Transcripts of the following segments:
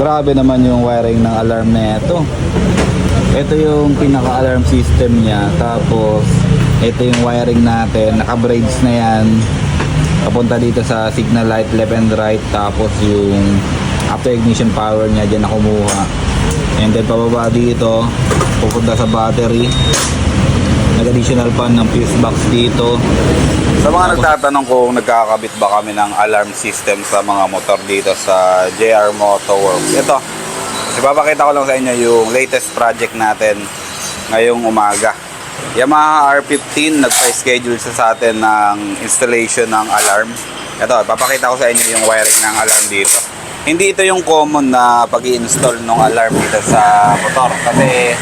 Grabe naman yung wiring ng alarm na ito. Ito yung pinaka-alarm system niya. Tapos, ito yung wiring natin. Naka-braids na yan. Papunta dito sa signal light, left and right. Tapos yung after ignition power niya, dyan na kumuha. And then, pababa dito. Pupunta sa battery. Nag-additional pa ng fuse box dito. Sa mga nagtatanong kung nagkakabit ba kami ng alarm system sa mga motor dito sa JR Moto Works. Ito. Ipapakita ko lang sa inyo yung latest project natin ngayong umaga. Yamaha R15 nagpa-schedule sa atin ng installation ng alarm. Ito, ipapakita ko sa inyo yung wiring ng alarm dito. Hindi ito yung common na pag-i-install ng alarm dito sa motor kasi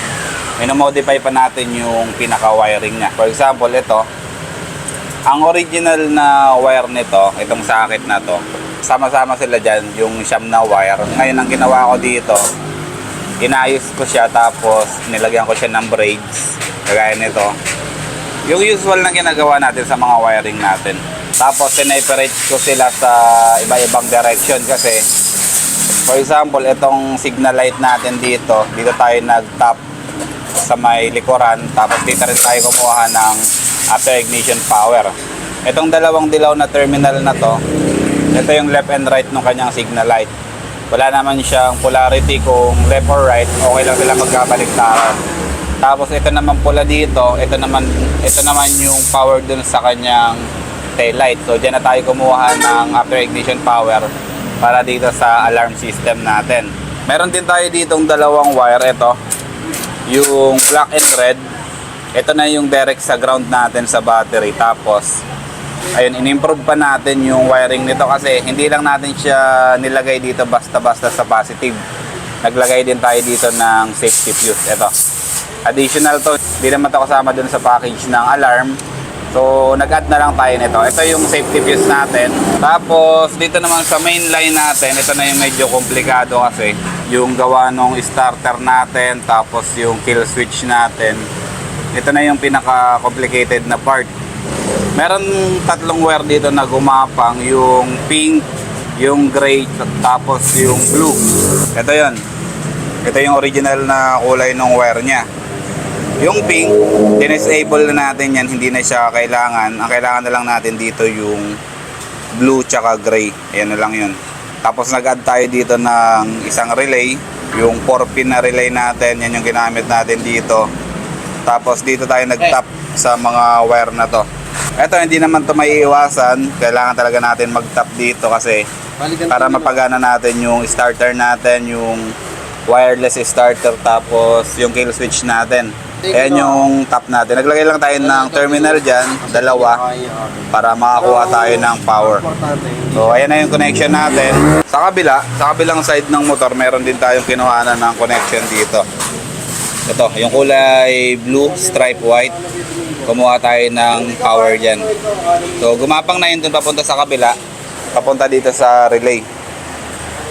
minomodify pa natin yung pinaka-wiring niya. For example, ito, ang original na wire nito, itong socket na to, sama-sama sila dyan, yung siyam na wire. Ngayon, ang ginawa ko dito, inayos ko siya tapos nilagyan ko siya ng braids, kagaya nito. Yung usual na ginagawa natin sa mga wiring natin. Tapos, sineperate ko sila sa iba-ibang direction kasi, for example, itong signal light natin dito tayo nag-tap sa may likuran, tapos dito rin tayo kumuha ng after ignition power. Itong dalawang dilaw na terminal na to, ito yung left and right ng kanyang signal light. Wala naman siyang polarity kung left or right, okay lang sila magkabaliktaran. Tapos ito naman pula dito, ito naman yung power dun sa kanyang tail light. So diyan na tayo kumuha ng after ignition power para dito sa alarm system natin. Meron din tayo ditong dalawang wire, ito yung black and red. Ito na yung direct sa ground natin sa battery. Tapos ayun, in-improve pa natin yung wiring nito kasi hindi lang natin siya nilagay dito basta-basta sa positive. Naglagay din tayo dito ng safety fuse. Ito, additional to, hindi naman ito kasama dun sa package ng alarm. So nag-add na lang tayo nito. Ito yung safety fuse natin. Tapos dito naman sa main line natin, ito na yung medyo komplikado kasi yung gawa nung starter natin, tapos yung kill switch natin. Ito na yung pinaka-complicated na part. Meron tatlong wire dito na gumapang, yung pink, yung gray, tapos yung blue. Ito yun. Ito yung original na kulay ng wire niya. Yung pink, disable na natin yan, hindi na siya kailangan. Ang kailangan na lang natin dito yung blue tsaka gray. Ayan na lang yun. Tapos nag-add tayo dito ng isang relay. Yung 4-pin na relay natin, yan yung ginamit natin dito. Tapos dito tayo nag-tap sa mga wire na to. Ito, hindi naman to may iwasan. Kailangan talaga natin mag-tap dito kasi para mapagana natin yung starter natin, yung wireless starter, tapos yung kill switch natin. Ayan yung tap natin. Naglagay lang tayo ng terminal dyan, dalawa, para makakuha tayo ng power. So ayan na yung connection natin. Sa kabilang side ng motor, meron din tayong kinuhanan ng connection dito. Ito, yung kulay blue, stripe white. Kumuha tayo ng power dyan. So gumapang na yun dun papunta sa kabila, papunta dito sa relay.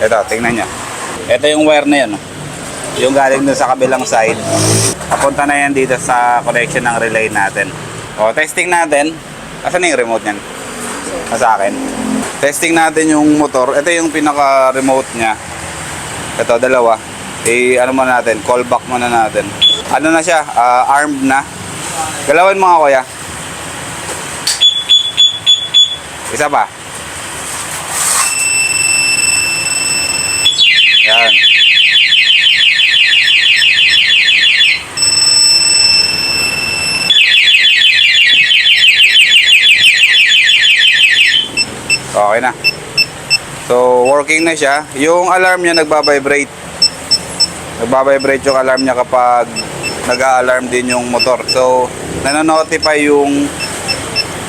Ito, tingnan nyo. Ito yung wire na yun, yung galing dun sa kabilang side. Papunta na yan dito sa connection ng relay natin. O, testing natin. Asan na yung remote nyan? Sa akin. Testing natin yung motor. Ito yung pinaka-remote nya. Ito, dalawa. Ano muna natin? Call back muna natin. Ano na siya? Armed na. Galawin mga kuya. Isa pa. Yan. Okay na. So, working na siya. Yung alarm niya nagbabibrate. Nagbabibrate yung alarm niya kapag nag-a-alarm din yung motor. So, nanonotify yung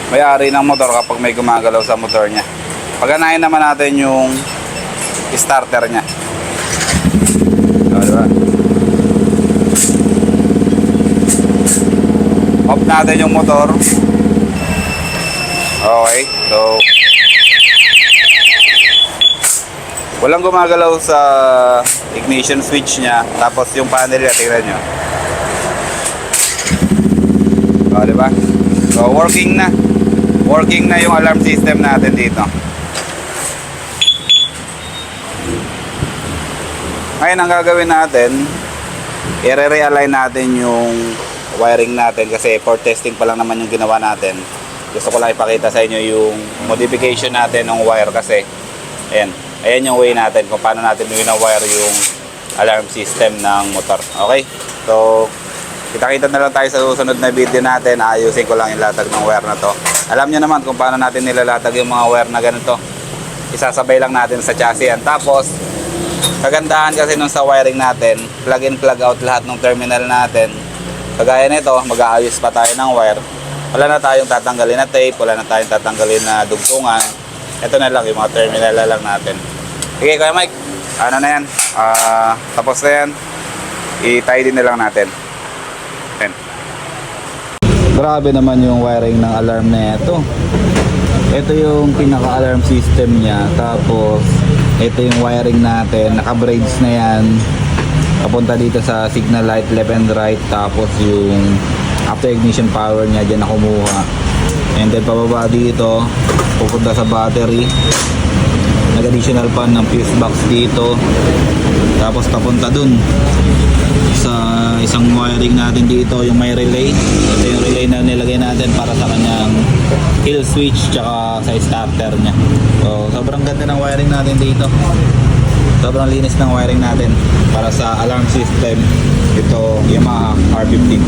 may-ari ng motor kapag may gumagalaw sa motor niya. Paganahin naman natin yung starter niya. Diba? Off natin yung motor. Okay. So, walang gumagalaw sa ignition switch niya. Tapos yung panel niya, tingnan nyo. O, diba? So, working na. Working na yung alarm system natin dito. Ngayon, ang gagawin natin, i-realign natin yung wiring natin kasi for testing pa lang naman yung ginawa natin. Gusto ko lang ipakita sa inyo yung modification natin ng wire kasi ayan yung way natin kung paano natin wire yung alarm system ng motor. Okay? So, kita-kita na lang tayo sa susunod na video natin. Ayusin ko lang yung latag ng wire na to. Alam nyo naman kung paano natin nilalatag yung mga wire na ganito. Isasabay lang natin sa chassis yan. Tapos, kagandahan kasi nung sa wiring natin, plug in, plug out lahat ng terminal natin. Kagaya nito, mag-aayos pa tayo ng wire. Wala na tayong tatanggalin na tape, wala na tayong tatanggalin na dugtungan. Ito na lang, yung mga terminal na lang natin. Okay, Kuya Mike, ano na yan? Tapos na yan. I-tie din na lang natin. Yan. Grabe naman yung wiring ng alarm na ito. Ito yung pinaka-alarm system niya. Tapos, ito yung wiring natin. Naka-braids na yan. Papunta dito sa signal light, left and right. Tapos yung after ignition power niya dyan na kumuha. And then pababa dito, pupunta sa battery. Nag-additional pan ng fuse box dito. Tapos papunta dun sa isang wiring natin dito, yung may relay. Ito yung relay na nilagay natin para sa kanyang kill switch tsaka sa starter niya. So sobrang ganda ng wiring natin dito. Sobrang linis ng wiring natin para sa alarm system. Ito Yamaha R15.